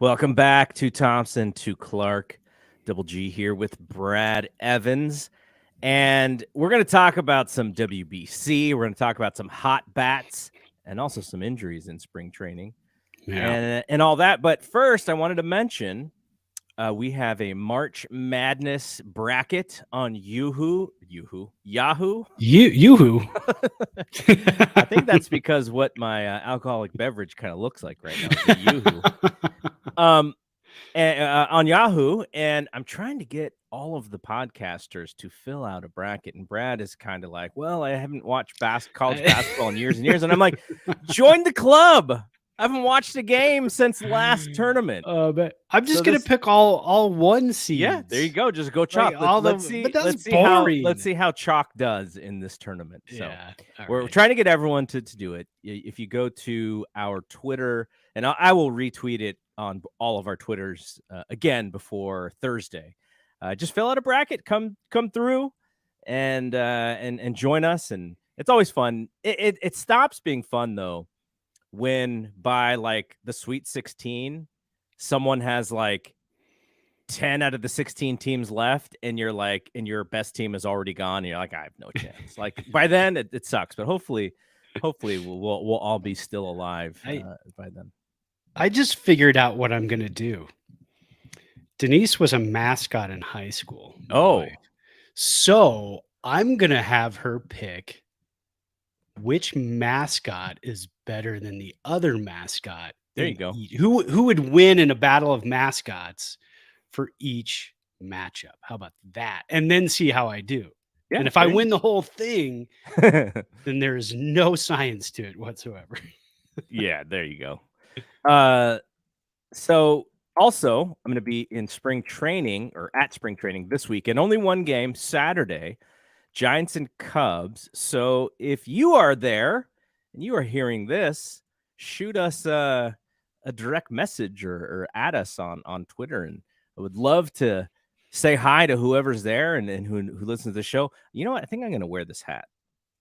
Welcome back to Thompson to Clark. Double G here with Brad Evans. And we're going to talk about some WBC. We're going to talk about some hot bats and also some injuries in spring training and all that. But first, I wanted to mention we have a March Madness bracket on Yahoo. I think that's because what my alcoholic beverage kind of looks like right now is a Yoo-hoo. On Yahoo, and I'm trying to get all of the podcasters to fill out a bracket. And Brad is kind of like, well, I haven't watched college basketball in years and years. And I'm like, join the club. I haven't watched a game since last tournament. But I'm just going to pick all one seeds. Yeah, there you go. Just go chalk. Let's see how chalk does in this tournament. So we're trying to get everyone to do it. If you go to our Twitter, and I will retweet it on all of our Twitters again before Thursday. Just fill out a bracket, come through, and join us. And it's always fun. It stops being fun though when by like the Sweet 16, someone has like 10 out of the 16 teams left, and you're like, and your best team is already gone. And you're like, I have no chance. Like by then, it sucks. But hopefully, we'll all be still alive by then. I just figured out what I'm going to do. Denise was a mascot in high school. Oh. So I'm going to have her pick which mascot is better than the other mascot. There you go. Who would win in a battle of mascots for each matchup? How about that? And then see how I do. Yeah, and if I win the whole thing, then there is no science to it whatsoever. Yeah, there you go. So also I'm going to be in spring training or at spring training this week, and only one game Saturday, Giants and Cubs. So if you are there and you are hearing this, shoot us a direct message or add us on Twitter. And I would love to say hi to whoever's there and who listens to the show. You know what? I think I'm going to wear this hat.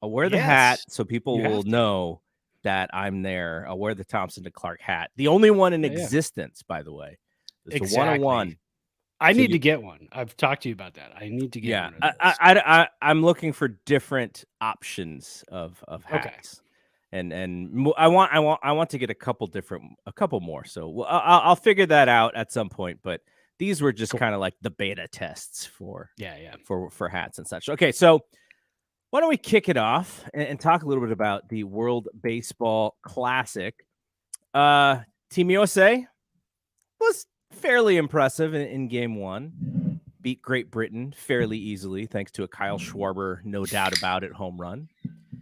I'll wear the hat so people will know that I'm there. I'll wear the Thompson to Clark hat. The only one in existence, by the way. It's the 101. I need to get one. I've talked to you about that. I need to get one of those. I'm looking for different options of hats. Okay. And I want to get a couple more. So I'll figure that out at some point, but these were just kind of like the beta tests for hats and such. Okay, so why don't we kick it off and talk a little bit about the World Baseball Classic? Team USA was fairly impressive in game one. Beat Great Britain fairly easily thanks to a Kyle Schwarber, no doubt about it, home run.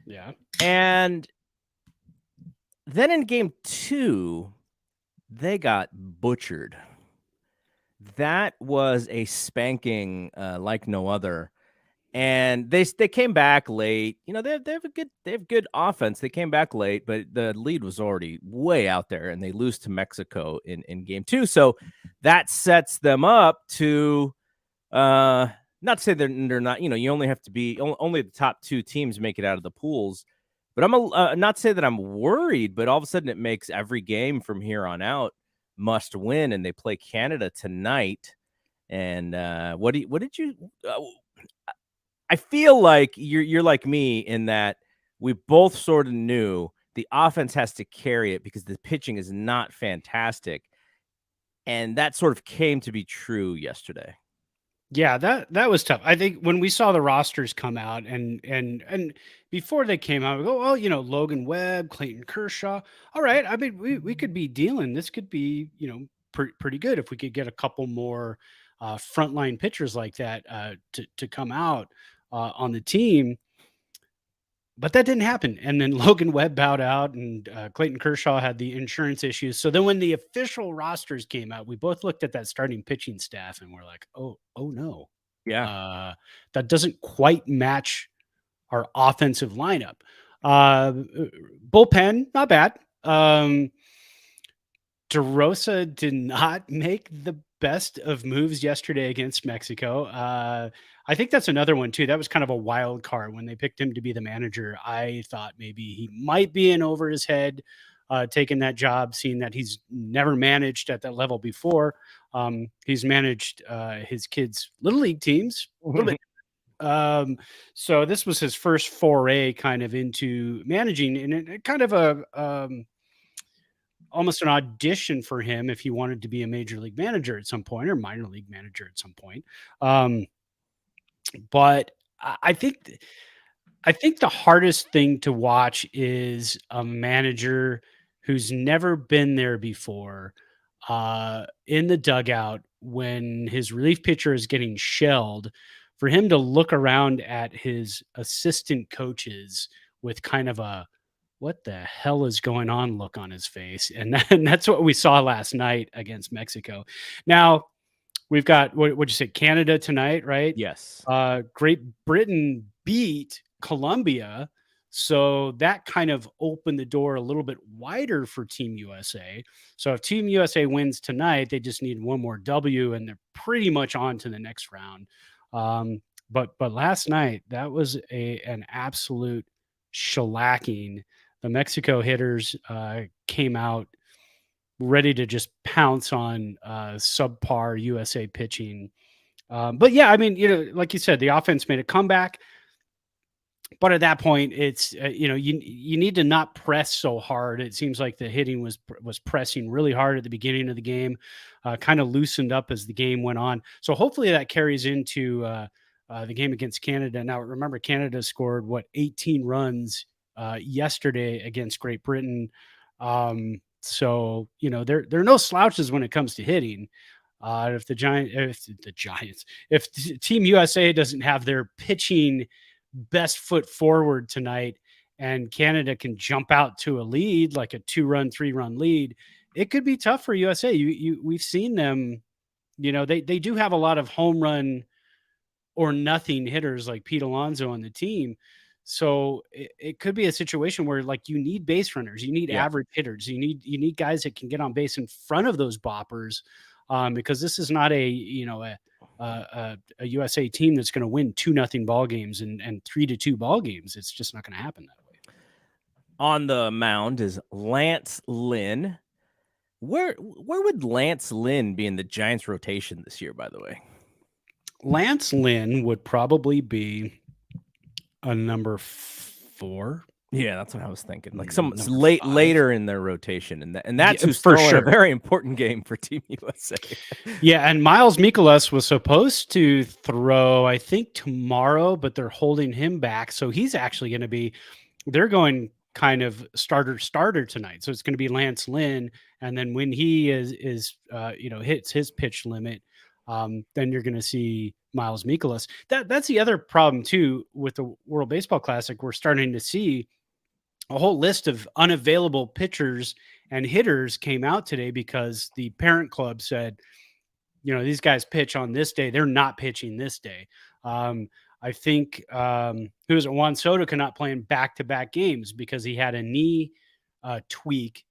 Yeah. And then in game two, they got butchered. That was a spanking like no other. And they came back late. You know, they have good offense. They came back late, but the lead was already way out there, and they lose to Mexico in game two. So that sets them up to not to say they're not. You know, you only have to be only the top two teams make it out of the pools. But I'm not to say that I'm worried, but all of a sudden it makes every game from here on out must win, and they play Canada tonight. And what did you? I feel like you're like me in that we both sort of knew the offense has to carry it because the pitching is not fantastic, and that sort of came to be true yesterday. Yeah, that was tough. I think when we saw the rosters come out and before they came out, we go, oh, you know, Logan Webb, Clayton Kershaw. All right, I mean, we could be dealing. This could be, you know, pretty good if we could get a couple more frontline pitchers like that to come out on the team. But that didn't happen. And then Logan Webb bowed out, and Clayton Kershaw had the insurance issues. So then when the official rosters came out, we both looked at that starting pitching staff and we're like, oh no. Yeah. That doesn't quite match our offensive lineup. Bullpen, not bad. DeRosa did not make the best of moves yesterday against Mexico. I think that's another one too. That was kind of a wild card when they picked him to be the manager. I thought maybe he might be in over his head taking that job, seeing that he's never managed at that level before. He's managed his kids' little league teams a little bit. So this was his first foray kind of into managing, and it kind of a almost an audition for him if he wanted to be a major league manager at some point or minor league manager at some point. But I think the hardest thing to watch is a manager who's never been there before, in the dugout when his relief pitcher is getting shelled, for him to look around at his assistant coaches with kind of a "what the hell is going on" look on his face, and that's what we saw last night against Mexico. Now we've got what'd you say, Canada tonight, right? Yes. Great Britain beat Colombia, so that kind of opened the door a little bit wider for Team USA. So if Team USA wins tonight, they just need one more W, and they're pretty much on to the next round. But last night that was an absolute shellacking. The Mexico hitters came out ready to just pounce on subpar USA pitching. But yeah, I mean, like you said, the offense made a comeback. But at that point, it's you need to not press so hard. It seems like the hitting was pressing really hard at the beginning of the game, kind of loosened up as the game went on. So hopefully that carries into the game against Canada. Now remember, Canada scored 18 runs yesterday against Great Britain. So they're no slouches when it comes to hitting. If Team USA doesn't have their pitching best foot forward tonight and Canada can jump out to a lead, like a 2-run, 3-run lead, it could be tough for USA. We've seen them, they do have a lot of home run or nothing hitters like Pete Alonso on the team. So it could be a situation where like you need base runners, you need average hitters, you need guys that can get on base in front of those boppers, because this is not a USA team that's going to win 2-0 ball games and 3-2 ball games. It's just not going to happen that way. On the mound is Lance Lynn. Where would Lance Lynn be in the Giants rotation this year, by the way? Lance Lynn would probably be a number 4. Yeah, that's what I was thinking. Like some later in their rotation, and that's who's for throwing sure a very important game for Team USA. Yeah, and Miles Mikolas was supposed to throw, I think, tomorrow, but they're holding him back, so he's actually going to be. They're going kind of starter tonight, so it's going to be Lance Lynn, and then when he hits his pitch limit, then you're going to see Miles Mikolas. That's the other problem too with the World Baseball Classic. We're starting to see a whole list of unavailable pitchers and hitters came out today because the parent club said, these guys pitch on this day. They're not pitching this day. I think who was it? Juan Soto cannot play in back-to-back games because he had a knee tweak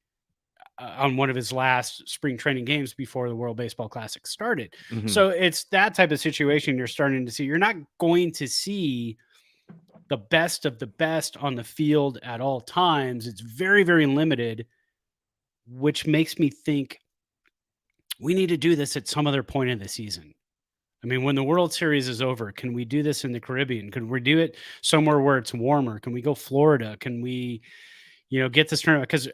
on one of his last spring training games before the World Baseball Classic started. Mhm. So it's that type of situation you're starting to see. You're not going to see the best of the best on the field at all times. It's very, very limited, which makes me think we need to do this at some other point in the season. I mean, when the World Series is over, can we do this in the Caribbean? Can we do it somewhere where it's warmer? Can we go Florida? Can we, get this tournament? Because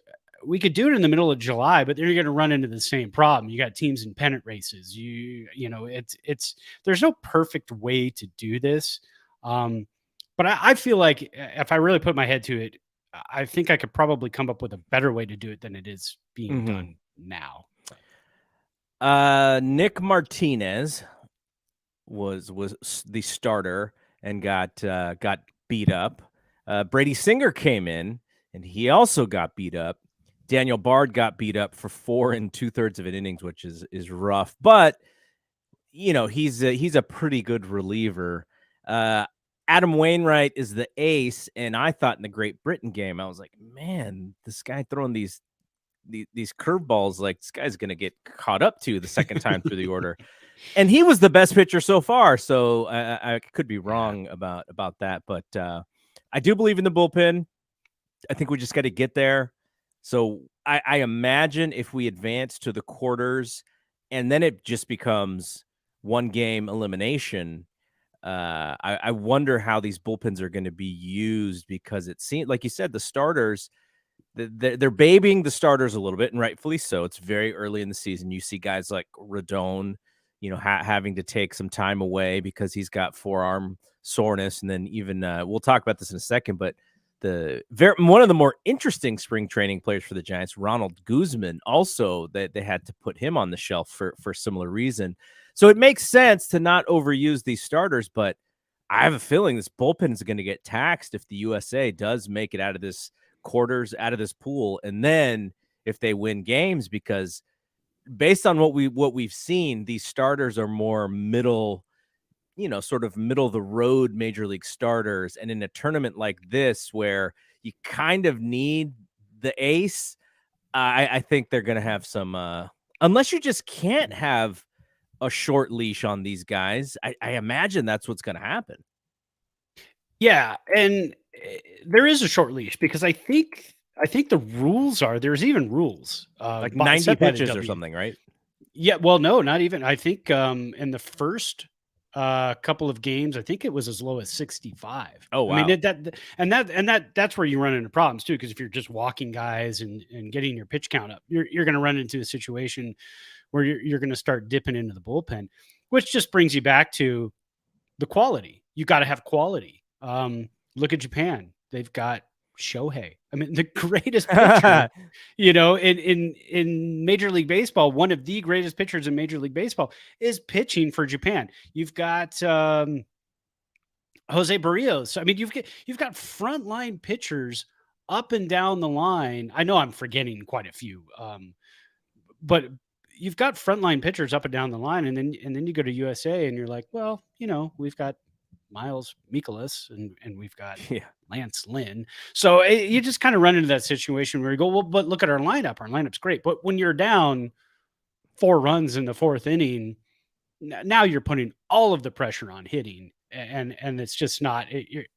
we could do it in the middle of July, but then you're going to run into the same problem. You got teams in pennant races. There's no perfect way to do this. But I feel like if I really put my head to it, I think I could probably come up with a better way to do it than it is being done now. Nick Martinez was the starter and got beat up. Brady Singer came in and he also got beat up. Daniel Bard got beat up for 4 2/3 of an innings, which is rough, but he's a pretty good reliever. Adam Wainwright is the ace, and I thought in the Great Britain game, I was like, man, this guy throwing these curveballs, like this guy's gonna get caught up to the second time through the order. And he was the best pitcher so far, so I could be wrong about that, but I do believe in the bullpen. I think we just got to get there. So I imagine if we advance to the quarters and then it just becomes one game elimination, I wonder how these bullpens are going to be used, because it seems like you said the starters, they're babying the starters a little bit, and rightfully so. It's very early in the season. You see guys like Rodon, having to take some time away because he's got forearm soreness, and then even we'll talk about this in a second, but one of the more interesting spring training players for the Giants, Ronald Guzman, also they had to put him on the shelf for similar reason. So it makes sense to not overuse these starters, but I have a feeling this bullpen is going to get taxed if the USA does make it out of this quarters, out of this pool, and then if they win games, because based on what we've seen, these starters are more middle, sort of middle of the road major league starters. And in a tournament like this, where you kind of need the ace, I think they're going to have some, unless you just can't have a short leash on these guys. I imagine that's what's going to happen. Yeah. And there is a short leash, because I think the rules are, there's even rules, like 90 pitches or something, right? Yeah. Well, no, not even. I think in the first couple of games, I think it was as low as 65. Oh, wow. I mean, that's where you run into problems too, because if you're just walking guys and getting your pitch count up, you're going to run into a situation where you're going to start dipping into the bullpen, which just brings you back to the quality. You got to have quality. Look at Japan. They've got Shohei. I mean, the greatest pitcher, in Major League Baseball, one of the greatest pitchers in Major League Baseball is pitching for Japan. You've got Jose Barrios. I mean, you've got frontline pitchers up and down the line. I know I'm forgetting quite a few, but you've got frontline pitchers up and down the line, and then you go to USA, and you're like, well, we've got Miles Mikolas and we've got Lance Lynn. So you just kind of run into that situation where you go, well, but look at our lineup. Our lineup's great. But when you're down 4 runs in the 4th inning, now you're putting all of the pressure on hitting. And it's just not,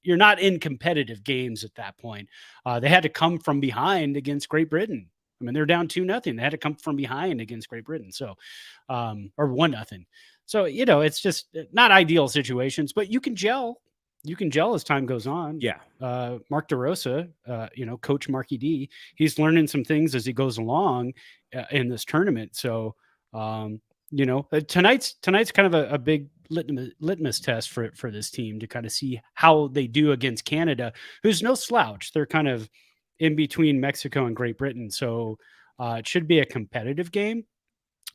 you're not in competitive games at that point. They had to come from behind against Great Britain. I mean, they're down 2-0. They had to come from behind against Great Britain. So, or 1-0. So, it's just not ideal situations, but you can gel. You can gel as time goes on. Yeah. Mark DeRosa, Coach Marky D, he's learning some things as he goes along in this tournament. So, tonight's kind of a big litmus test for this team to kind of see how they do against Canada, who's no slouch. They're kind of in between Mexico and Great Britain. So it should be a competitive game.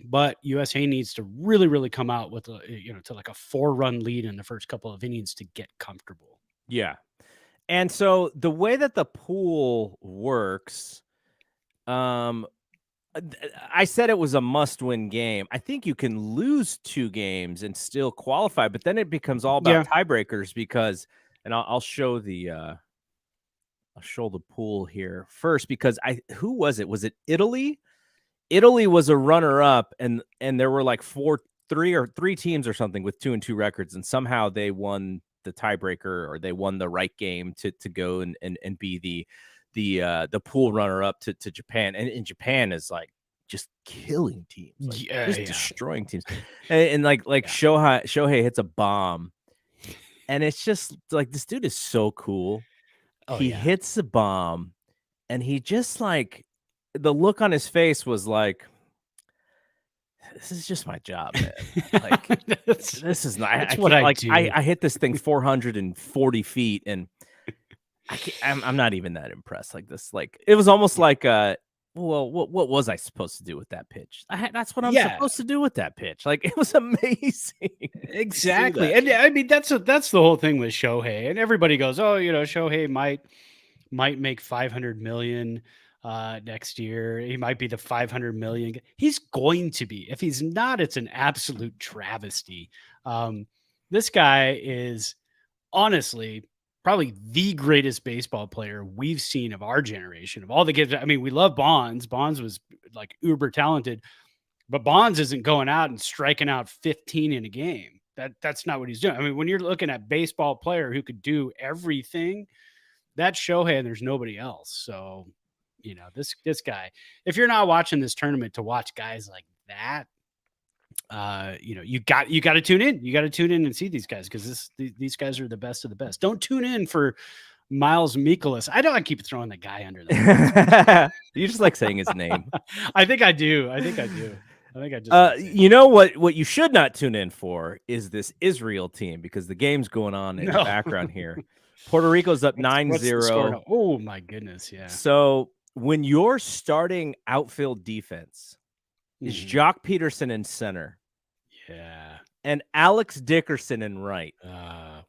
But USA needs to really, really come out with to like a 4-run lead in the first couple of innings to get comfortable. Yeah. And so the way that the pool works, I said it was a must-win game. I think you can lose 2 games and still qualify, but then it becomes all about tiebreakers, because, and I'll show the pool here first, because who was it? Was it Italy? Italy was a runner-up, and there were like 3 teams or something with 2-2 records, and somehow they won the tiebreaker, or they won the right game to go and be the pool runner-up to Japan. And Japan is like just killing teams, destroying teams, and Shohei hits a bomb, and it's just like, this dude is so cool. He hits a bomb, and he just like, the look on his face was like, this is just my job, man. Like, this is not, I do. I hit this thing 440 feet, and I'm not even that impressed. Like this, like, it was almost like, well, what was I supposed to do with that pitch? That's what I'm supposed to do with that pitch. Like, it was amazing. Exactly. And I mean, that's the whole thing with Shohei, and everybody goes, oh, Shohei might make 500 million next year. He might be the 500 million. He's going to be. If he's not, it's an absolute travesty. This guy is honestly probably the greatest baseball player we've seen of our generation, of all the kids. I mean, we love Bonds. Bonds was like uber talented, but Bonds isn't going out and striking out 15 in a game. That's not what he's doing. I mean, when you're looking at baseball player who could do everything, that's Shohei, and there's nobody else. So, this guy, if you're not watching this tournament to watch guys like that, you got to tune in. You got to tune in and see these guys, because these guys are the best of the best. Don't tune in for Miles Mikolas. I keep throwing the guy under the bus. You just like saying his name. I think I do. I just you know what you should not tune in for is this Israel team, because the game's going on in the background here. Puerto Rico's up 9-0. Oh my goodness, yeah. So when your starting outfield defense is Jock Peterson in center, yeah, and Alex Dickerson in right,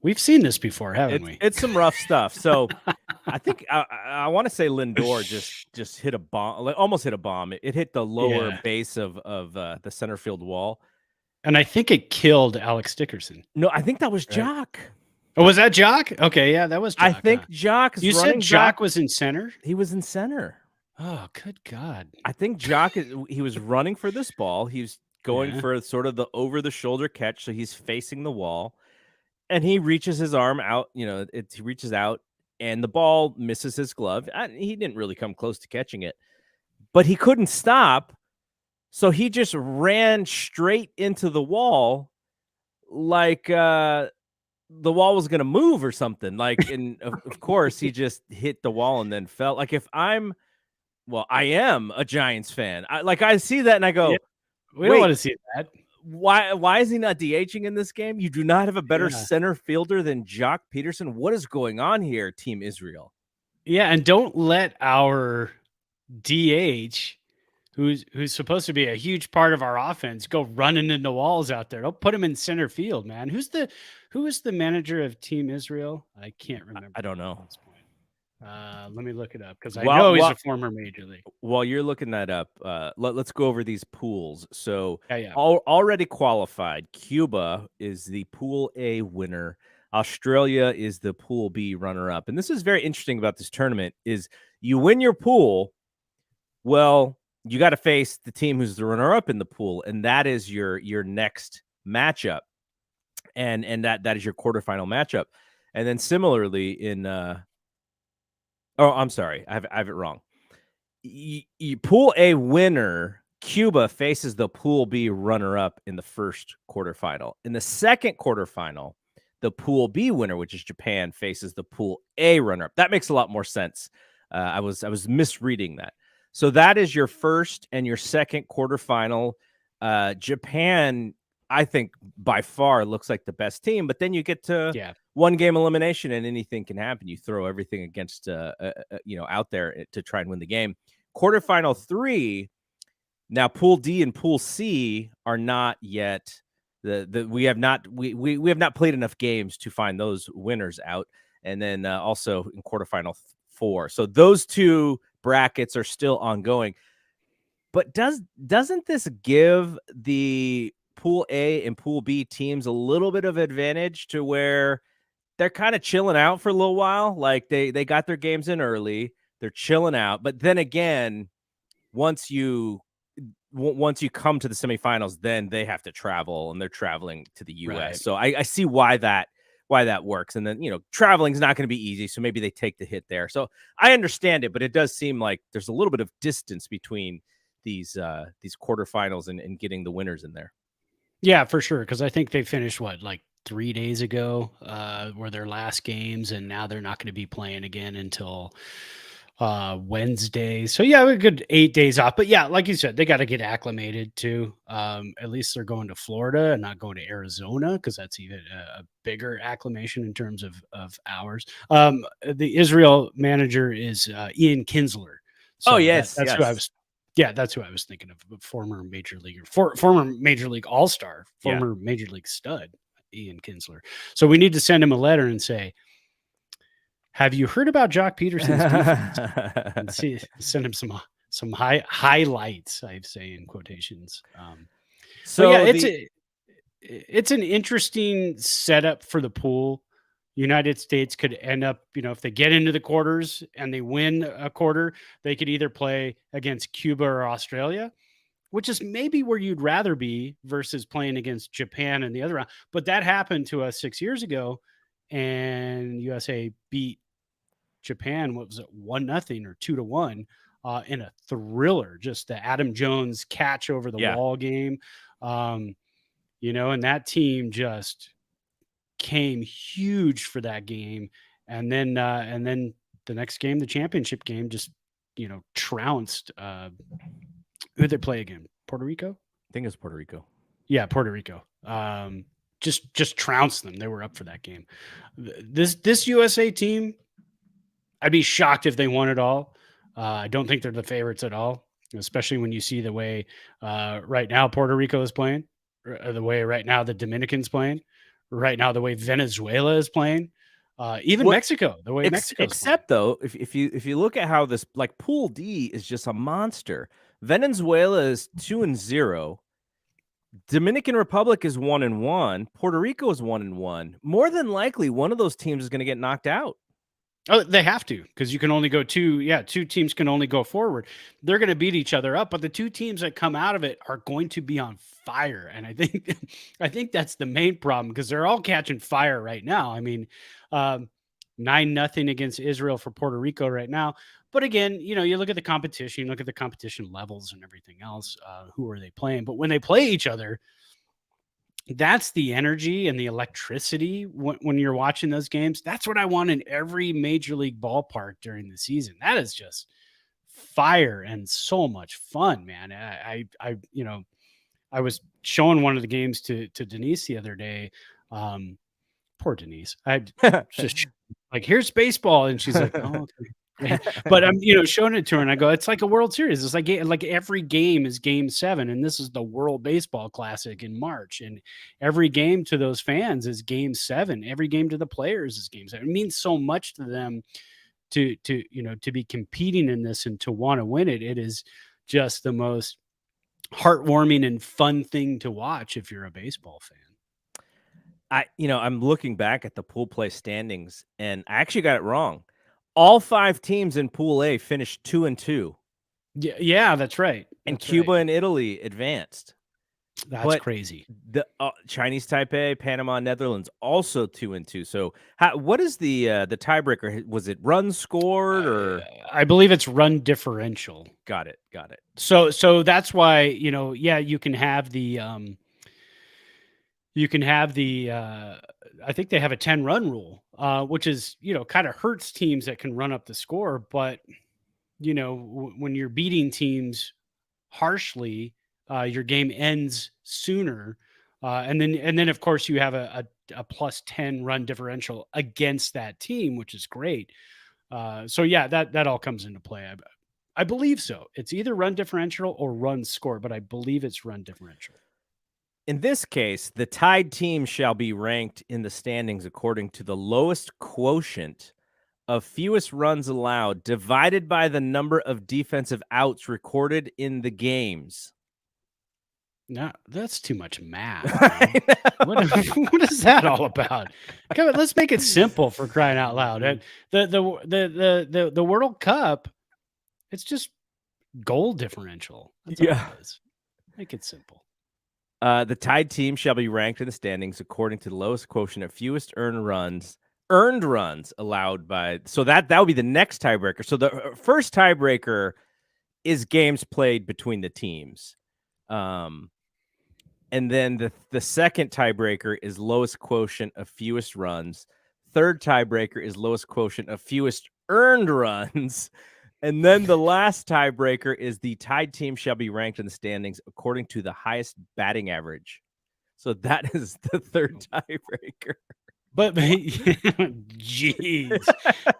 we've seen this before, haven't we? It's some rough stuff. So I think I want to say Lindor just hit a bomb, like almost hit a bomb. It hit the lower base of the center field wall, and I think it killed Alex Dickerson. No, I think that was Jock. Oh, was that Jock? Okay, yeah, that was Jock. I think Jock. You said Jock was in center? He was in center. Oh, good God. I think Jock, he was running for this ball. He was going for sort of the over-the-shoulder catch, so he's facing the wall. And he reaches his arm out, he reaches out, and the ball misses his glove. He didn't really come close to catching it, but he couldn't stop. So he just ran straight into the wall like the wall was going to move or something. Like, and of course, he just hit the wall and then fell. Like, I am a Giants fan. I see that and I go, we don't want to see that. Why is he not DHing in this game? You do not have a better center fielder than Jock Peterson. What is going on here, Team Israel? Yeah, and don't let our DH, who's supposed to be a huge part of our offense, go running into walls out there. Don't put him in center field, man. Who is the manager of Team Israel? I can't remember. I don't know. Let me look it up, because I know he's a former major league. While you're looking that up, let's go over these pools. So already qualified, Cuba is the Pool A winner. Australia is the Pool B runner-up. And this is very interesting about this tournament is you win your pool, well, you got to face the team who's the runner-up in the pool, and that is your next matchup. And that is your quarterfinal matchup. And then similarly in I'm sorry, I have it wrong. Pool A winner, Cuba, faces the Pool B runner-up in the first quarterfinal. In the second quarterfinal, the Pool B winner, which is Japan, faces the Pool A runner-up. That makes a lot more sense. I was misreading that. So that is your first and your second quarterfinal. Japan, I think, by far looks like the best team, but then you get to one game elimination and anything can happen. You throw everything against, out there to try and win the game. Quarterfinal 3. Now, Pool D and Pool C are not yet. We have not played enough games to find those winners out. And then also in quarterfinal 4. So those two brackets are still ongoing. But doesn't this give the Pool A and Pool B teams a little bit of advantage to where they're kind of chilling out for a little while? Like they got their games in early, they're chilling out. But then again, once you come to the semifinals, then they have to travel, and they're traveling to the U.S. Right. So I see why that works. And then, traveling is not going to be easy. So maybe they take the hit there. So I understand it, but it does seem like there's a little bit of distance between these quarterfinals and getting the winners in there. Yeah, for sure. Because I think they finished like 3 days ago were their last games, and now they're not going to be playing again until Wednesday. So yeah, a good 8 days off. But yeah, like you said, they got to get acclimated to. At least they're going to Florida and not going to Arizona, because that's even a bigger acclimation in terms of hours. The Israel manager is Ian Kinsler. So yes, that's who I was. Yeah, that's who I was thinking of. Former major leaguer, former major league all-star, former major league stud, Ian Kinsler. So we need to send him a letter and say, have you heard about Jock Peterson's defense? And send him some highlights, I'd say, in quotations. So yeah, it's an interesting setup for the pool. United States could end up, if they get into the quarters and they win a quarter, they could either play against Cuba or Australia, which is maybe where you'd rather be versus playing against Japan in the other round. But that happened to us 6 years ago, and USA beat Japan, what was it, 1-0 or 2-1 in a thriller. Just the Adam Jones catch over the Yeah. wall game, and that team just came huge for that game, and then the next game, the championship game, just trounced. Who did they play again? Puerto Rico. I think it's Puerto Rico. Yeah, Puerto Rico. Just trounced them. They were up for that game. This USA team, I'd be shocked if they won it all. I don't think they're the favorites at all, especially when you see the way right now Puerto Rico is playing, or the way right now the Dominican's playing, right now the way Venezuela is playing, even Mexico, the way Mexico's except playing. though, if you look at how this, like, Pool D is just a monster. Venezuela is 2-0. Dominican Republic is 1-1. Puerto Rico is 1-1. More than likely, one of those teams is going to get knocked out. Oh, they have to, because you can only go two. Yeah, two teams can only go forward. They're going to beat each other up, but the two teams that come out of it are going to be on fire. And I think, I think that's the main problem, because they're all catching fire right now. I mean, 9-0 against Israel for Puerto Rico right now. But again, you look at the competition, you look at the competition levels and everything else. Who are they playing? But when they play each other, that's the energy and the electricity when you're watching those games. That's what I want in every major league ballpark during the season. That is just fire and so much fun, man. I was showing one of the games to Denise the other day. Poor Denise. I just like, here's baseball, and she's like, oh, okay. But I'm, showing it to her, and I go, it's like a World Series. It's like every game is Game 7, and this is the World Baseball Classic in March, and every game to those fans is Game 7. Every game to the players is Game 7. It means so much to them to be competing in this and to want to win it. It is just the most heartwarming and fun thing to watch if you're a baseball fan. I'm looking back at the pool play standings, and I actually got it wrong. All 5 teams in Pool A finished 2-2. Yeah, that's right. And Cuba and Italy advanced. That's crazy. The Chinese Taipei, Panama, Netherlands also 2-2. So, what is the tiebreaker? Was it runs scored, or I believe it's run differential? Got it. So that's why you can have the I think they have a 10-run rule, which is, kind of hurts teams that can run up the score. But, when you're beating teams harshly, your game ends sooner. And then of course you have a plus 10 run differential against that team, which is great. So yeah, that all comes into play. I believe so. It's either run differential or run score, but I believe it's run differential. In this case, the tied team shall be ranked in the standings according to the lowest quotient of fewest runs allowed divided by the number of defensive outs recorded in the games. No, that's too much math. What is that all about? Come on, let's make it simple, for crying out loud. And the World Cup, it's just goal differential. That's all it is. Make it simple. The tied team shall be ranked in the standings according to the lowest quotient of fewest earned runs allowed by. So that would be the next tiebreaker. So the first tiebreaker is games played between the teams. And then the second tiebreaker is lowest quotient of fewest runs. Third tiebreaker is lowest quotient of fewest earned runs. And then the last tiebreaker is the tied team shall be ranked in the standings according to the highest batting average. So that is the third tiebreaker. But jeez.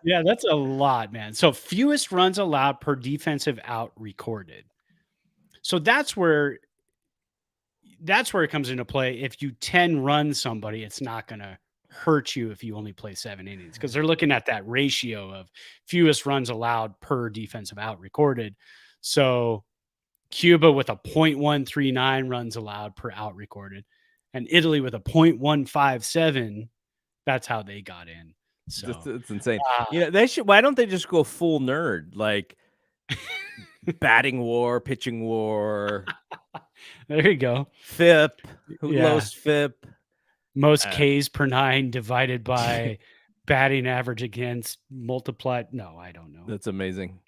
Yeah, that's a lot, man. So fewest runs allowed per defensive out recorded. So that's where it comes into play. If you 10 run somebody, it's not going to hurt you if you only play 7 innings, because they're looking at that ratio of fewest runs allowed per defensive out recorded. So Cuba with a 0.139 runs allowed per out recorded, and Italy with a 0.157. That's how they got in. So it's insane. They should. Why don't they just go full nerd, like batting war, pitching war? There you go. FIP, lowest FIP. Most Ks per 9 divided by batting average against multiplied. No, I don't know. That's amazing.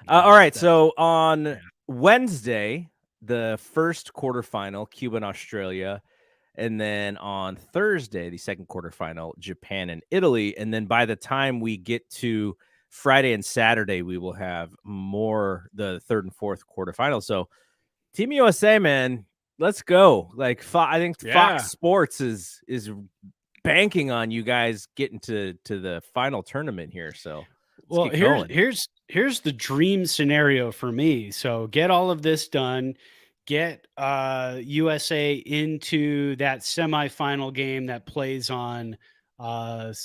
All right. That's So on yeah. Wednesday, the first quarterfinal, Cuba and Australia. And then on Thursday, the second quarterfinal, Japan and Italy. And then by the time we get to Friday and Saturday, we will have the third and fourth quarterfinals. So Team USA, man, let's go. Like I think Fox Yeah. Sports is banking on you guys getting to the final tournament here. So let's Well, get going. here's the dream scenario for me. So get all of this done, get USA into that semifinal game that plays on what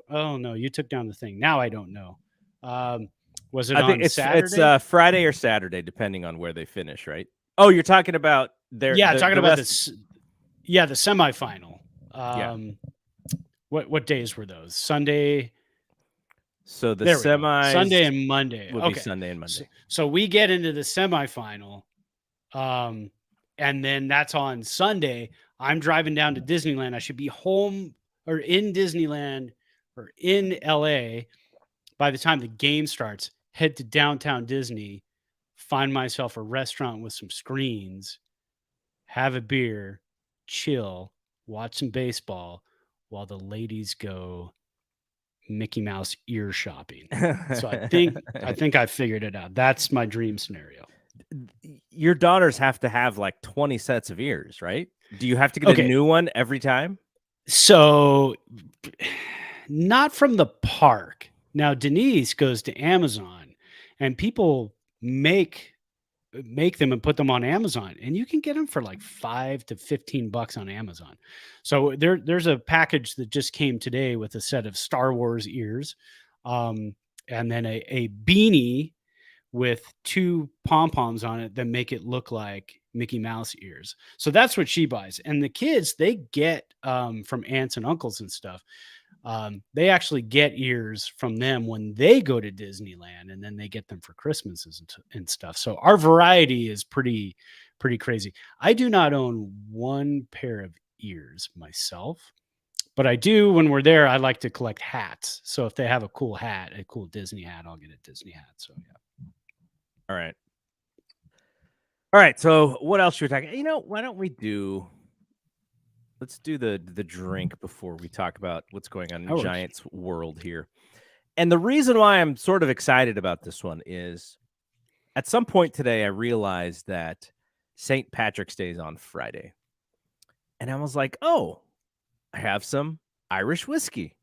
oh no, you took down the thing. Now I don't know. Um was it I think on it's Saturday? Friday or Saturday, depending on where they finish, right? Oh, you're talking about Yeah, talking the about rest. this. Yeah, the semifinal. Yeah. What days were those? Sunday. So the There we go. Sunday semis and Monday. would be Okay. Sunday and So, Monday. so we get into the semifinal. Um, and then that's on Sunday. I'm driving down to Disneyland. I should be home or in Disneyland or in LA by the time the game starts. Head to downtown Disney, find myself a restaurant with some screens, have a beer, chill, watch some baseball while the ladies go Mickey Mouse ear shopping. So I think I figured it out. That's my dream scenario. Your daughters have to have like 20 sets of ears, right? Do you have to get a Okay. new one every time? So not from the park. Now Denise goes to Amazon and people make them and put them on Amazon, and you can get them for like 5 to 15 bucks on Amazon. So there's a package that just came today with a set of Star Wars ears, and then a beanie with 2 pom-poms on it that make it look like Mickey Mouse ears. So that's what she buys. And the kids, they get from aunts and uncles and stuff. They actually get ears from them when they go to Disneyland, and then they get them for Christmases and stuff. So our variety is pretty crazy. I do not own one pair of ears myself, but I do when we're there. I like to collect hats. So if they have a cool hat, a cool Disney hat, I'll get a Disney hat. So yeah. All right. All right. So what else should we talk? Why don't let's do the drink before we talk about what's going on in That works. Giants world here. And the reason why I'm sort of excited about this one is at some point today, I realized that St. Patrick's Day is on Friday. And I was like, oh, I have some Irish whiskey.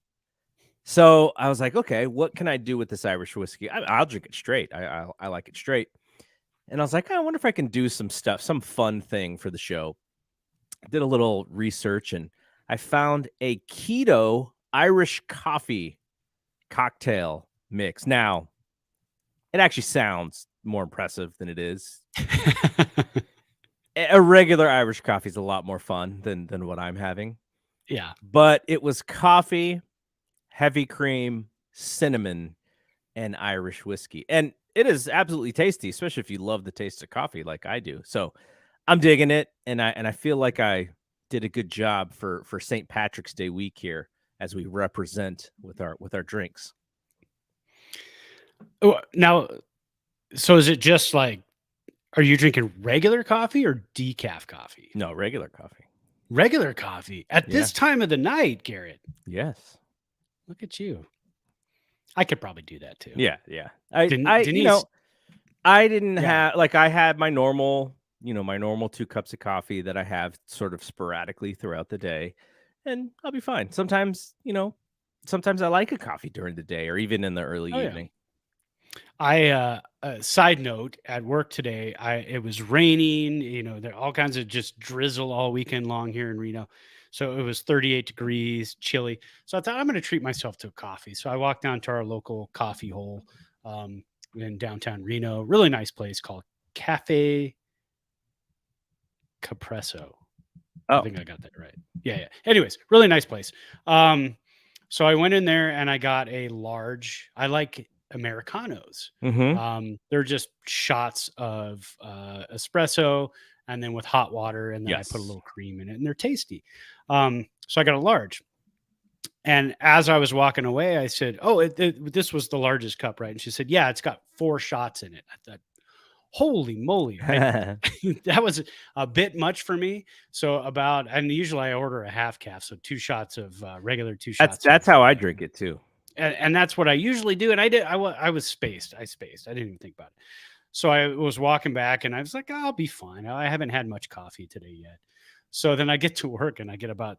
So I was like, okay, what can I do with this Irish whiskey? I'll drink it straight. I like it straight. And I was like, I wonder if I can do some stuff, some fun thing for the show. Did a little research and I found a keto Irish coffee cocktail mix. Now, it actually sounds more impressive than it is. A regular Irish coffee is a lot more fun than what I'm having. Yeah. But it was coffee, heavy cream, cinnamon, and Irish whiskey. And it is absolutely tasty, especially if you love the taste of coffee like I do. So I'm digging it, and I feel like I did a good job for St. Patrick's Day week here as we represent with our drinks. Oh, now, so is it just like, are you drinking regular coffee or decaf coffee? No, regular coffee. Regular coffee at Yeah. this time of the night, Garrett. Yes. Look at you. I could probably do that too. Yeah. Denise, I didn't yeah. have I had my normal, my normal 2 cups of coffee that I have sort of sporadically throughout the day, and I'll be fine. Sometimes, sometimes I like a coffee during the day or even in the early Oh yeah. evening. Side note, at work today, it was raining, there all kinds of just drizzle all weekend long here in Reno. So it was 38 degrees, chilly. So I thought I'm going to treat myself to a coffee. So I walked down to our local coffee hole in downtown Reno. Really nice place called Cafe Capresso. I Oh. think I got that right. Yeah. Anyways, really nice place. So I went in there and I got a large. I like Americanos. Mhm. They're just shots of espresso and then with hot water, and then I put a Yes. little cream in it, and they're tasty. So I got a large, And as I was walking away, I said, "Oh, this was the largest cup, right?" And she said, "Yeah, it's got 4 shots in it." I thought, "Holy moly!" That was a bit much for me. So and usually I order a half calf, so 2 shots of regular, 2 shots of That's how I drink it too. and that's what I usually do. And I was spaced. I spaced. I didn't even think about it. So I was walking back and I was like, I'll be fine. I haven't had much coffee today yet. So then I get to work and I get about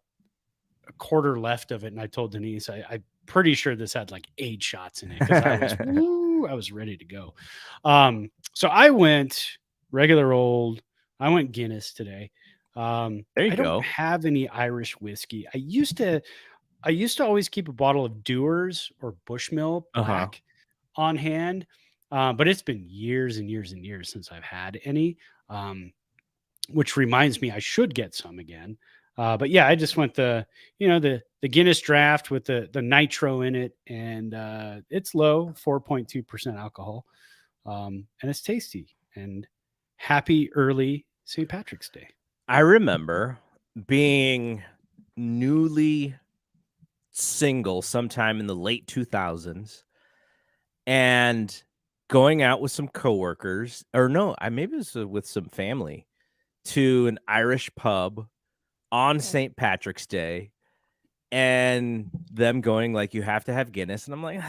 a quarter left of it. And I told Denise, I'm pretty sure this had like 8 shots in it because I was ready to go. So I went regular old, I went Guinness today. There you I don't go. have any Irish whiskey. I used to always keep a bottle of Dewar's or Bushmill Black on hand, but it's been years and years and years since I've had any, which reminds me I should get some again. But yeah, I just went the Guinness draft with the nitro in it, and it's low, 4.2% alcohol, and it's tasty. And happy early St. Patrick's Day. I remember being newly single sometime in the late 2000s and going out with some coworkers, or no, maybe it was with some family, to an Irish pub on St. Patrick's Day, and them going like, "You have to have Guinness," and I'm like,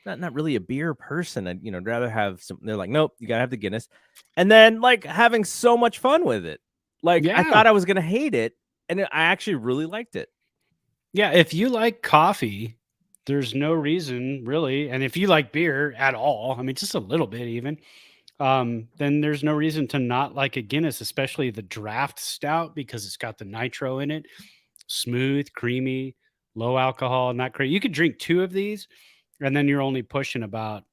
not really a beer person. I'd rather have some. They're like, "Nope, you gotta have the Guinness," and then like having so much fun with it. Like I Yeah. thought I was gonna hate it, and I actually really liked it. Yeah, if you like coffee, there's no reason really, and if you like beer at all, I mean, just a little bit even, then there's no reason to not like a Guinness, especially the draft stout because it's got the nitro in it. Smooth, creamy, low alcohol, not crazy. You could drink 2 of these, and then you're only pushing about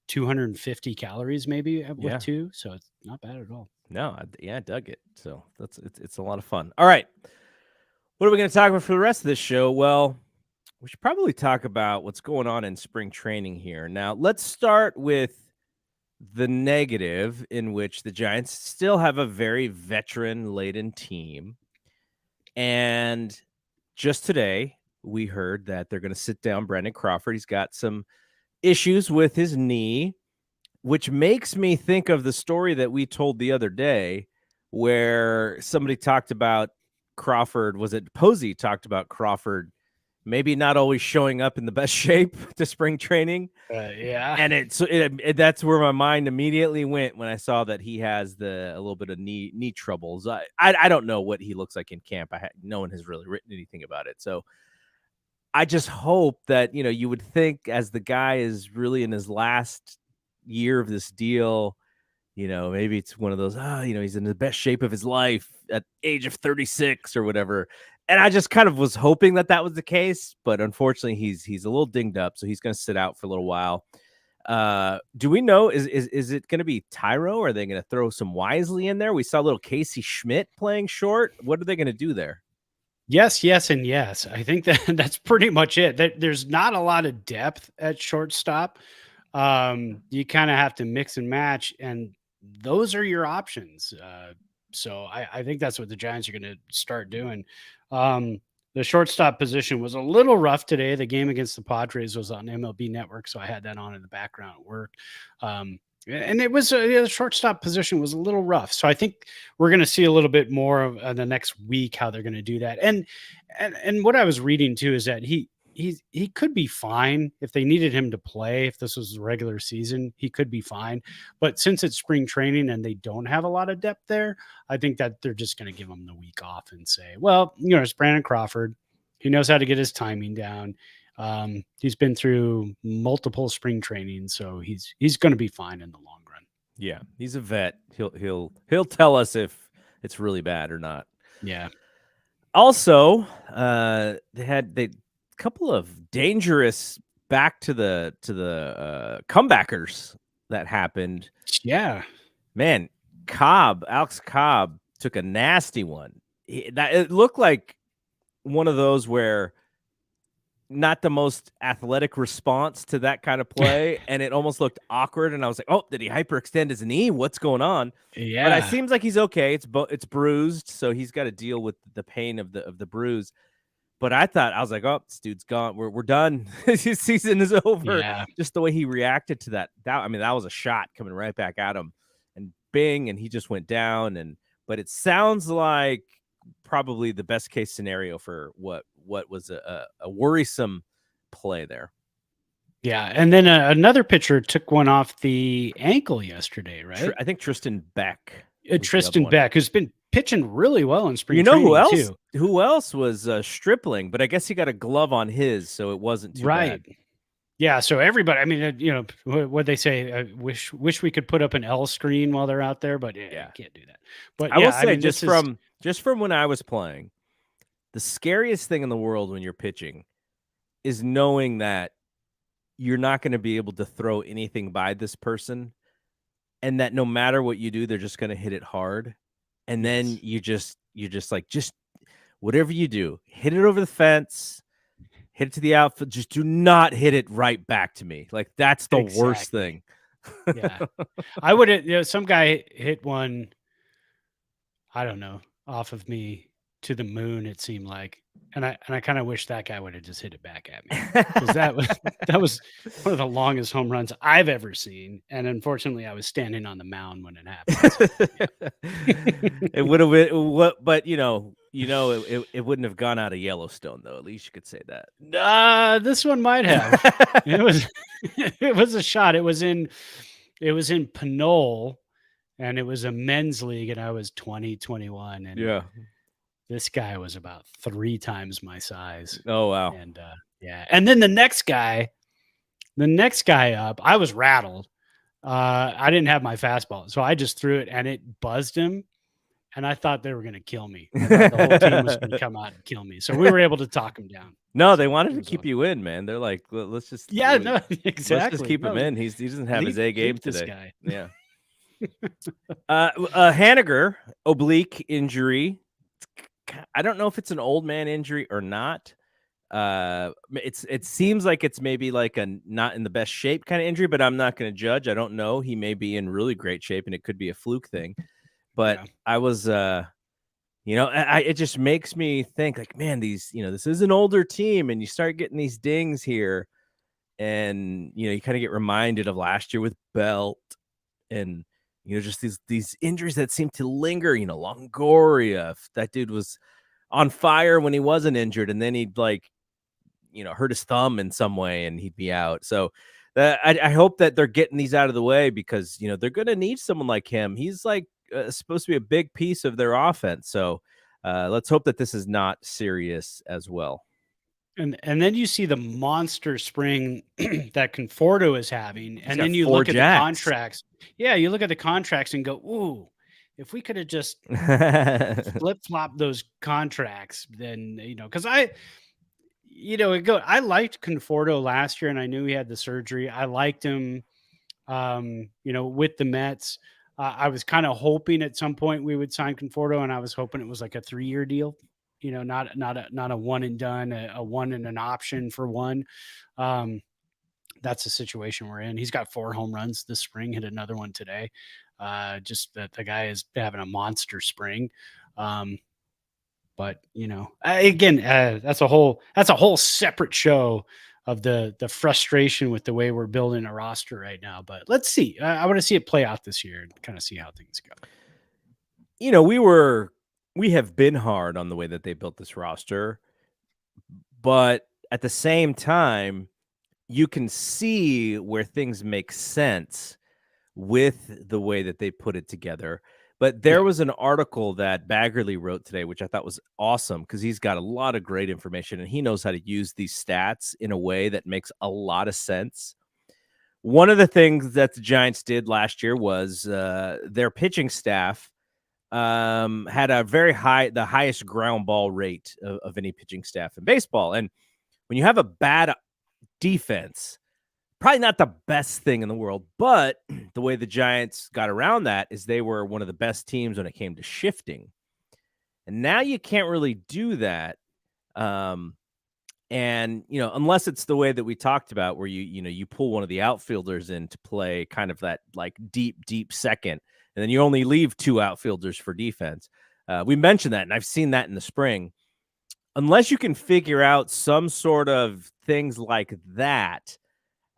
250 calories maybe with Yeah. 2, so it's not bad at all. No, I dug it. So it's a lot of fun. All right, what are we going to talk about for the rest of this show? Well, we should probably talk about what's going on in spring training here. Now, let's start with the negative, in which the Giants still have a very veteran-laden team. And just today, we heard that they're going to sit down Brandon Crawford. He's got some issues with his knee, which makes me think of the story that we told the other day where somebody talked about Crawford. Was it Posey talked about Crawford maybe not always showing up in the best shape to spring training? Yeah. And that's where my mind immediately went when I saw that he has a little bit of knee troubles. I don't know what he looks like in camp. No one has really written anything about it. So I just hope that, you would think as the guy is really in his last year of this deal, maybe it's one of those, he's in the best shape of his life at age of 36 or whatever. And I just kind of was hoping that was the case, but unfortunately he's a little dinged up, so he's going to sit out for a little while. Do we know, is it going to be Tyro? Or are they going to throw some Wisely in there? We saw little Casey Schmidt playing short. What are they going to do there? Yes, yes, and yes. I think that's pretty much it. There's not a lot of depth at shortstop. You kind of have to mix and match, and those are your options. So I think that's what the Giants are going to start doing. The shortstop position was a little rough today. The game against the Padres was on MLB Network, so I had that on in the background at work. And it was the shortstop position was a little rough. So I think we're going to see a little bit more of the next week how they're going to do that. And what I was reading too is that he could be fine if they needed him to play. If this was the regular season, he could be fine. But since it's spring training and they don't have a lot of depth there, I think that they're just going to give him the week off and say, well, it's Brandon Crawford. He knows how to get his timing down. He's been through multiple spring trainings, so he's going to be fine in the long run. Yeah, he's a vet. He'll tell us if it's really bad or not. Yeah. Also, they had a couple of dangerous back to the comebackers that happened. Yeah, man, Alex Cobb took a nasty one. It looked like one of those where not the most athletic response to that kind of play, and it almost looked awkward. And I was like, "Oh, did he hyperextend his knee? What's going on?" Yeah. But it seems like he's okay. It's bruised, so he's got to deal with the pain of the bruise. But I was like, oh, this dude's gone. We're done. His season is over. Yeah. Just the way he reacted to that. That was a shot coming right back at him, and bing, and he just went down. But it sounds like probably the best case scenario for what was a worrisome play there. Yeah, and then another pitcher took one off the ankle yesterday, right? I think Tristan Beck. Tristan Beck, who's been pitching really well in spring training, who else? Too. Who else was Stripling? But I guess he got a glove on his, so it wasn't too bad. Yeah, so everybody, I mean, what they say, I wish we could put up an L screen while they're out there, but you can't do that. But I will say, just from when I was playing, the scariest thing in the world when you're pitching is knowing that you're not going to be able to throw anything by this person, and that no matter what you do, they're just going to hit it hard. And then you're just like, just whatever you do, hit it over the fence, hit it to the outfield. Just do not hit it right back to me. Like, that's the worst thing. Yeah. I would, some guy hit one, I don't know, off of me to the moon, it seemed like. And I kind of wish that guy would have just hit it back at me, because that was one of the longest home runs I've ever seen. And unfortunately, I was standing on the mound when it happened. So, it would have been but it wouldn't have gone out of Yellowstone, though. At least you could say that. This one might have. It was a shot. It was in Pinole, and it was a men's league, and I was 2021, and this guy was about 3 times my size. Oh, wow. And and then the next guy up, I was rattled. I didn't have my fastball, so I just threw it, and it buzzed him, and I thought they were going to kill me. I thought the whole team was going to come out and kill me. So we were able to talk him down. No, they wanted to keep you in, man. They're like, let's just exactly. Let's just keep him in. He doesn't have his A game today. This guy. Yeah. Haniger, oblique injury. I don't know if it's an old man injury or not. It seems like it's maybe like a not in the best shape kind of injury, but I'm not going to judge. I don't know. He may be in really great shape, and it could be a fluke thing. But I was, it just makes me think, like, man, this is an older team, and you start getting these dings here, and you kind of get reminded of last year with Belt, and just these injuries that seem to linger. Longoria, that dude was on fire when he wasn't injured, and then he'd hurt his thumb in some way, and he'd be out. So I hope that they're getting these out of the way, because they're going to need someone like him. He's like supposed to be a big piece of their offense. So let's hope that this is not serious as well. And then you see the monster spring that Conforto is having, and then you look at the contracts. Yeah, you look at the contracts and go, ooh, if we could have just flip-flopped those contracts, then, because I liked Conforto last year, and I knew he had the surgery. I liked him, with the Mets. I was kind of hoping at some point we would sign Conforto, and I was hoping it was like a 3-year deal. Not a one and done, a one and an option for one. That's the situation we're in. He's got 4 home runs this spring, hit another one today. Just that the guy is having a monster spring. But again, that's a whole separate show of the frustration with the way we're building a roster right now. But let's see. I want to see it play out this year and kind of see how things go. We have been hard on the way that they built this roster, but at the same time, you can see where things make sense with the way that they put it together. But there was an article that Baggerly wrote today, which I thought was awesome, because he's got a lot of great information, and he knows how to use these stats in a way that makes a lot of sense. One of the things that the Giants did last year was their pitching staff had the highest ground ball rate of any pitching staff in baseball. And when you have a bad defense, probably not the best thing in the world, but the way the Giants got around that is they were one of the best teams when it came to shifting. And now you can't really do that. And, unless it's the way that we talked about, where you pull one of the outfielders in to play kind of that like deep second, and then you only leave 2 outfielders for defense. We mentioned that, and I've seen that in the spring. unless you can figure out some sort of things like that,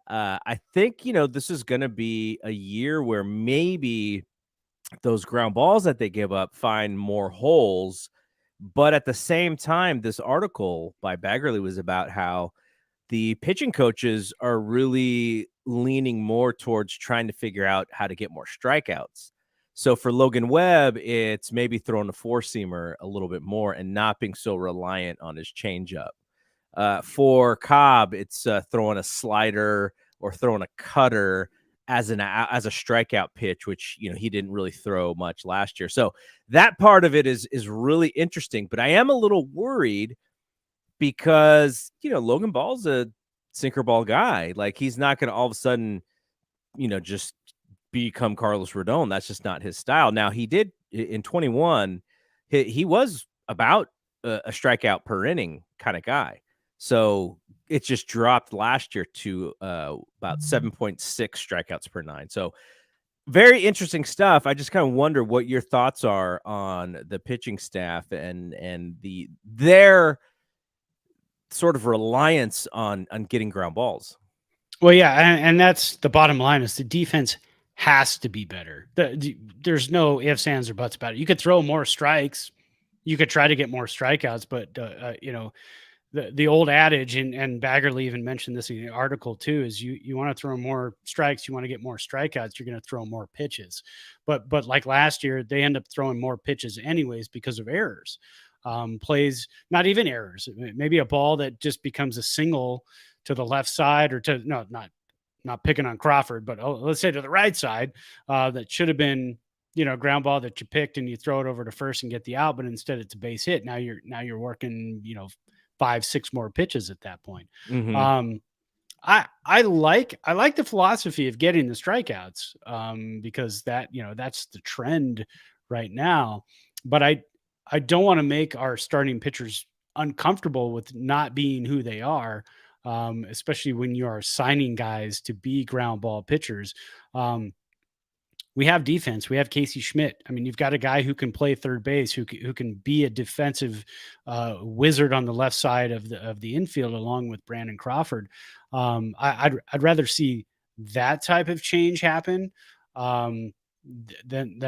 I think, this is going to be a year where maybe those ground balls that they give up find more holes. But at the same time, this article by Baggerly was about how the pitching coaches are really leaning more towards trying to figure out how to get more strikeouts. So for Logan Webb, it's maybe throwing a four seamer a little bit more and not being so reliant on his changeup. For Cobb, it's throwing a slider or throwing a cutter as a strikeout pitch, which he didn't really throw much last year. So that part of it is really interesting. But I am a little worried because Logan Ball's a sinker ball guy. Like, he's not going to all of a sudden just become Carlos Rodon. That's just not his style. Now, he did in 21. He was about a strikeout per inning kind of guy. So it just dropped last year to about 7.6 strikeouts per nine. So very interesting stuff. I just kind of wonder what your thoughts are on the pitching staff and their sort of reliance on getting ground balls. Well, yeah, and that's the bottom line is the defense has to be better. There's no ifs, ands, or buts about it. You could throw more strikes. You could try to get more strikeouts, but the old adage, and Baggerly even mentioned this in the article too, is you want to throw more strikes, you want to get more strikeouts, you're going to throw more pitches. But like last year, they end up throwing more pitches anyways because of errors. Plays, not even errors, maybe a ball that just becomes a single to the left side, or to not picking on Crawford, but let's say to the right side, that should have been ground ball that you picked and you throw it over to first and get the out, but instead it's a base hit. Now you're working 5-6 more pitches at that point. Mm-hmm. I like the philosophy of getting the strikeouts, because that's the trend right now. But I don't want to make our starting pitchers uncomfortable with not being who they are, especially when you are signing guys to be ground ball pitchers. We have defense. We have Casey Schmidt. I mean, you've got a guy who can play third base, who can be a defensive wizard on the left side of the infield, along with Brandon Crawford. I'd rather see that type of change happen than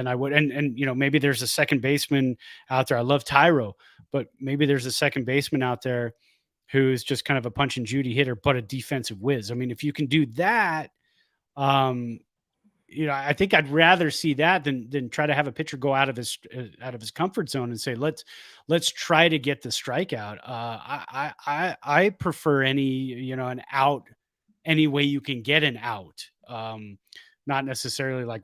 I would. And maybe there's a second baseman out there. I love Tyro, but maybe there's a second baseman out there who's just kind of a punch and Judy hitter, but a defensive whiz. I mean, if you can do that, I think I'd rather see that than try to have a pitcher go out of his comfort zone and say, let's try to get the strikeout. I prefer an out any way you can get an out. Not necessarily like,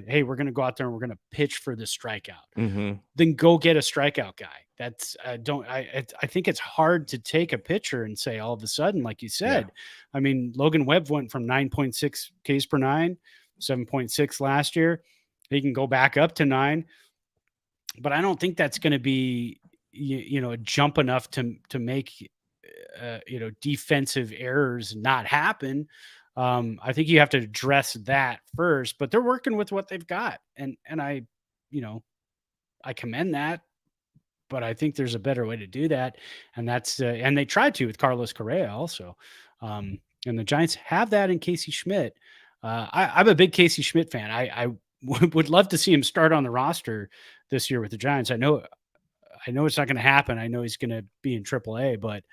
hey, we're going to go out there and we're going to pitch for the strikeout. Mm-hmm. Then go get a strikeout guy. That's I think it's hard to take a pitcher and say all of a sudden, like you said, Yeah. I mean, Logan Webb went from 9.6 Ks per nine, 7.6 last year. He can go back up to 9, but I don't think that's going to be, a jump enough to make, defensive errors not happen. I think you have to address that first, but they're working with what they've got. And I commend that, but I think there's a better way to do that. And that's, and they tried to with Carlos Correa also. And the Giants have that in Casey Schmidt. I'm a big Casey Schmidt fan. I would love to see him start on the roster this year with the Giants. I know it's not going to happen. I know he's going to be in AAA, but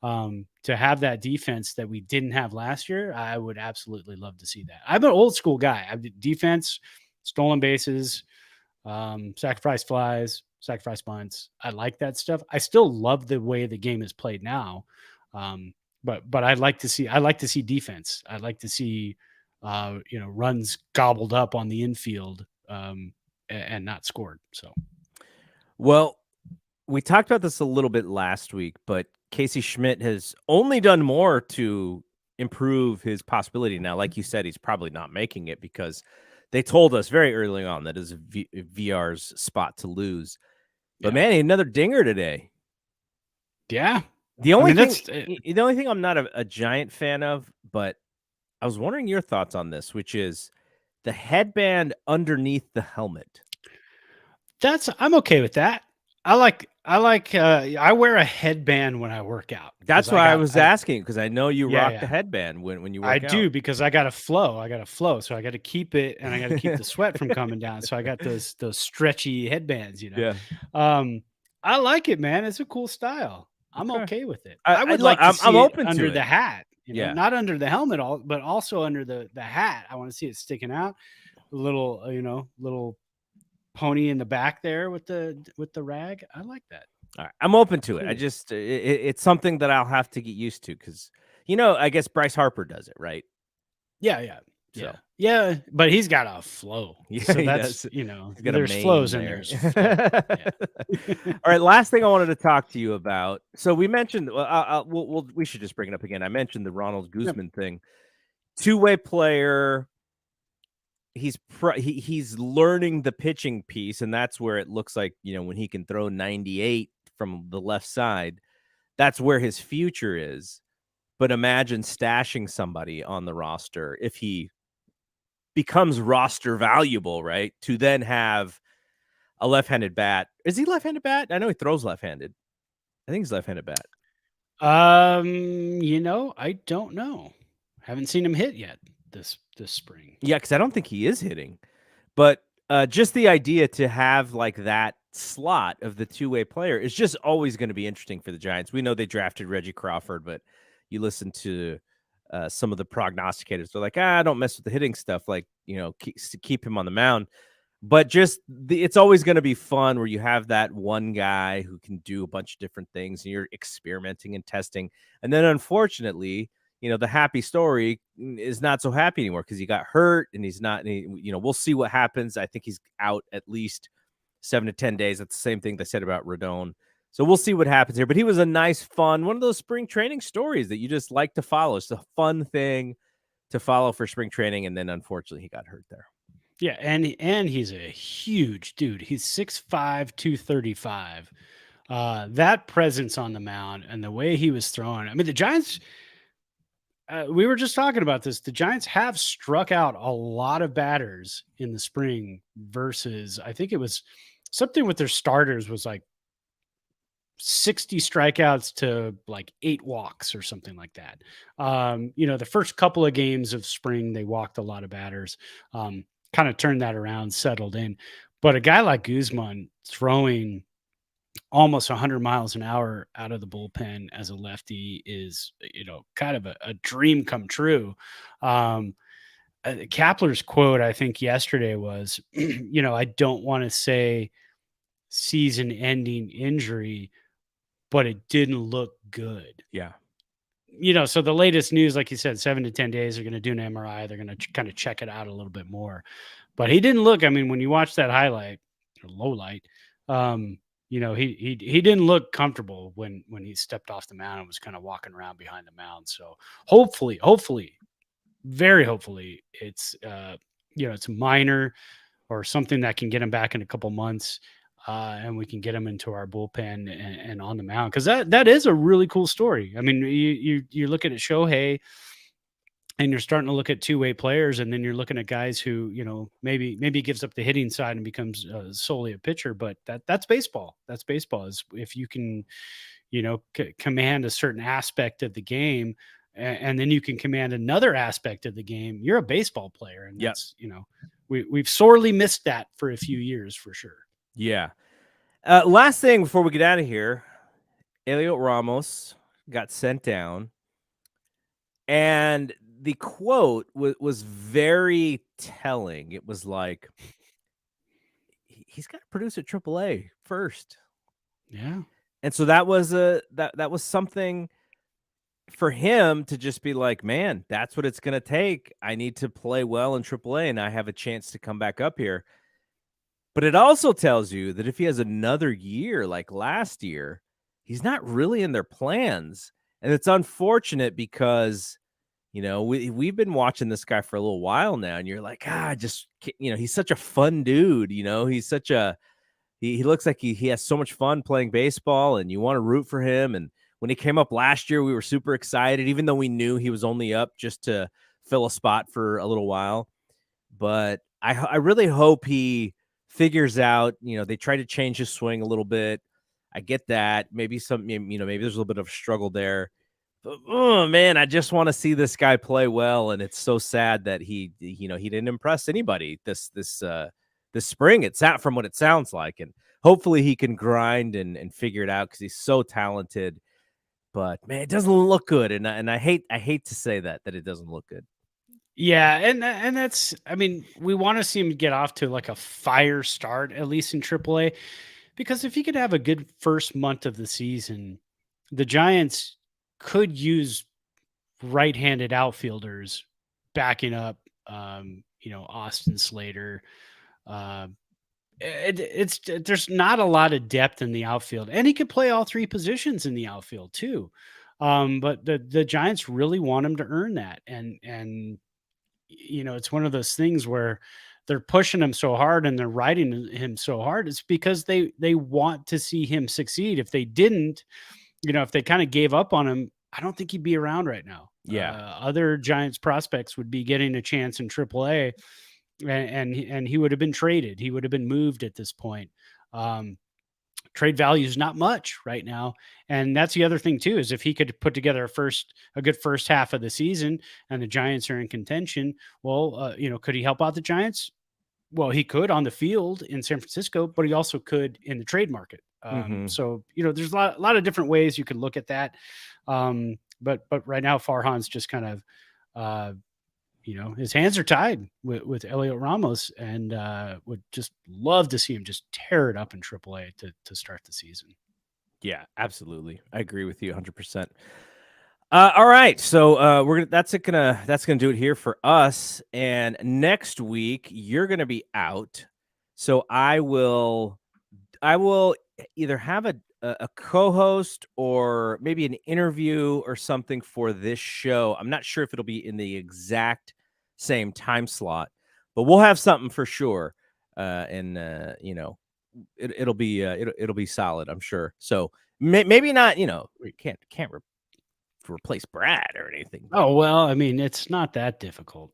to have that defense that we didn't have last year, I would absolutely love to see that. I'm an old school guy. I did defense, stolen bases, sacrifice flies, sacrifice bunts. I like that stuff. I still love the way the game is played now. But I like to see defense. I like to see runs gobbled up on the infield, and not scored. So, Well, we talked about this a little bit last week, but Casey Schmidt has only done more to improve his possibility. Now, like you said, he's probably not making it because they told us very early on that is VR's spot to lose. But man, another dinger today. Yeah. The only thing I'm not a giant fan of, but I was wondering your thoughts on this, which is the headband underneath the helmet. I'm okay with that. I wear a headband when I work out because That's why I was asking, because I know you rock the yeah. headband when you I work out. do because I got to flow. So I got to keep it and I got to keep the sweat from coming down. So I got those stretchy headbands, Yeah. Um, I like it, man. It's a cool style. I'm Okay. okay with it. I I I would lo like to I'm see it open to under the it. hat, Yeah. not under the helmet, but also under the hat. I want to see it sticking out, a little, little pony in the back there with the rag. I like that. All right. I'm open to it. I Cool. just it's something that I'll have to get used to, because I guess Bryce Harper does it, right? Yeah, yeah, yeah, So yeah. But he's got a flow, yeah, so he that's does. He's got a there's mane flows and there. there's flow. Yeah. All right, last thing I wanted to talk to you about. So we mentioned, well, we should just bring it up again. I mentioned the Ronald Yep. Guzman thing. Two-way player. He's learning the pitching piece, and that's where it looks like, when he can throw 98 from the left side, that's where his future is. But imagine stashing somebody on the roster if he becomes roster valuable, right? To then have a left-handed bat. Is he left-handed bat? I know he throws left-handed. I think he's left-handed bat. I don't know. Haven't seen him hit yet this spring. Yeah, because I don't think he is hitting. But just the idea to have like that slot of the two-way player is just always going to be interesting for the Giants. We know they drafted Reggie Crawford, but you listen to some of the prognosticators. They're like, don't mess with the hitting stuff. Like, keep him on the mound. But just it's always going to be fun where you have that one guy who can do a bunch of different things and you're experimenting and testing. And then unfortunately, the happy story is not so happy anymore because he got hurt and he's not, we'll see what happens. I think he's out at least 7 to 10 days. That's the same thing they said about Rodon. So we'll see what happens here. But he was a nice, fun, one of those spring training stories that you just like to follow. It's a fun thing to follow for spring training. And then unfortunately he got hurt there. Yeah, and he's a huge dude. He's 6'5", 235. That presence on the mound and the way he was throwing. I mean, the Giants. We were just talking about this. The Giants have struck out a lot of batters in the spring versus I think it was something with their starters was like 60 strikeouts to like 8 walks or something like that. The first couple of games of spring, they walked a lot of batters, kind of turned that around, settled in. But a guy like Guzman throwing almost 100 miles an hour out of the bullpen as a lefty is, kind of a dream come true. Kapler's quote, I think yesterday was, I don't want to say season ending injury, but it didn't look good. Yeah. So the latest news, like you said, 7 to 10 days, they're going to do an MRI. They're going to kind of check it out a little bit more. But he didn't look, I mean, when you watch that highlight or low light, he didn't look comfortable when he stepped off the mound and was kind of walking around behind the mound. So hopefully, very hopefully it's it's minor or something that can get him back in a couple months. And we can get him into our bullpen and on the mound, because that is a really cool story. I mean, you look at Shohei, and you're starting to look at two-way players, and then you're looking at guys who maybe gives up the hitting side and becomes solely a pitcher. But that's baseball. That's baseball. Is if you can command a certain aspect of the game, and then you can command another aspect of the game, you're a baseball player, and that's we've sorely missed that for a few years for sure. Yeah. Last thing before we get out of here, Elliot Ramos got sent down, and the quote was very telling. It was like, he's got to produce at AAA first. Yeah. And so that was that was something for him to just be like, man, that's what it's going to take. I need to play well in AAA, and I have a chance to come back up here. But it also tells you that if he has another year like last year, he's not really in their plans. And it's unfortunate because, we've been watching this guy for a little while now, and you're like, he's such a fun dude. He's such he looks like he has so much fun playing baseball, and you want to root for him. And when he came up last year, we were super excited, even though we knew he was only up just to fill a spot for a little while. But I really hope he figures out, they try to change his swing a little bit. I get that. Maybe maybe there's a little bit of a struggle there. But, oh man, I just want to see this guy play well, and it's so sad that he didn't impress anybody this spring. It's out from what it sounds like, and hopefully he can grind and figure it out because he's so talented. But man, it doesn't look good, and I hate to say that it doesn't look good. Yeah, and that's, I mean, we want to see him get off to like a fire start, at least in AAA, because if he could have a good first month of the season, the Giants could use right-handed outfielders backing up, Austin Slater. Uh, it's there's not a lot of depth in the outfield, and he could play all three positions in the outfield too. But the Giants really want him to earn that, and it's one of those things where they're pushing him so hard and they're riding him so hard. It's because they want to see him succeed. If they didn't, if they kind of gave up on him, I don't think he'd be around right now. Yeah. Other Giants prospects would be getting a chance in AAA, and he would have been traded. He would have been moved at this point. Trade value is not much right now, and that's the other thing too. Is if he could put together a good first half of the season, and the Giants are in contention, well, could he help out the Giants? Well, he could on the field in San Francisco, but he also could in the trade market. So there's a lot of different ways you could look at that. But right now, Farhan's just kind of, his hands are tied with Elliot Ramos, and would just love to see him just tear it up in AAA to start the season. Yeah, absolutely. I agree with you 100%. All right, so that's gonna do it here for us. And next week you're gonna be out, so I will either have a co-host or maybe an interview or something for this show. I'm not sure if it'll be in the exact same time slot, but we'll have something for sure. And it'll be solid, I'm sure. So maybe not. We can't replace Brad or anything. Oh, well, I mean, it's not that difficult.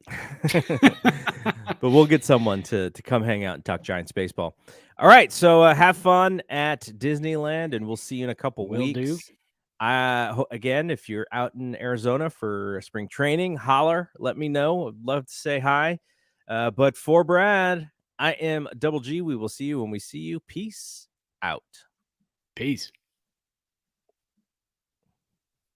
But we'll get someone to come hang out and talk Giants baseball. All right, so have fun at Disneyland, and we'll see you in a couple weeks. Again, if you're out in Arizona for spring training, holler, let me know. I'd love to say hi. But for Brad, I am Double G. We will see you when we see you. Peace out. Peace.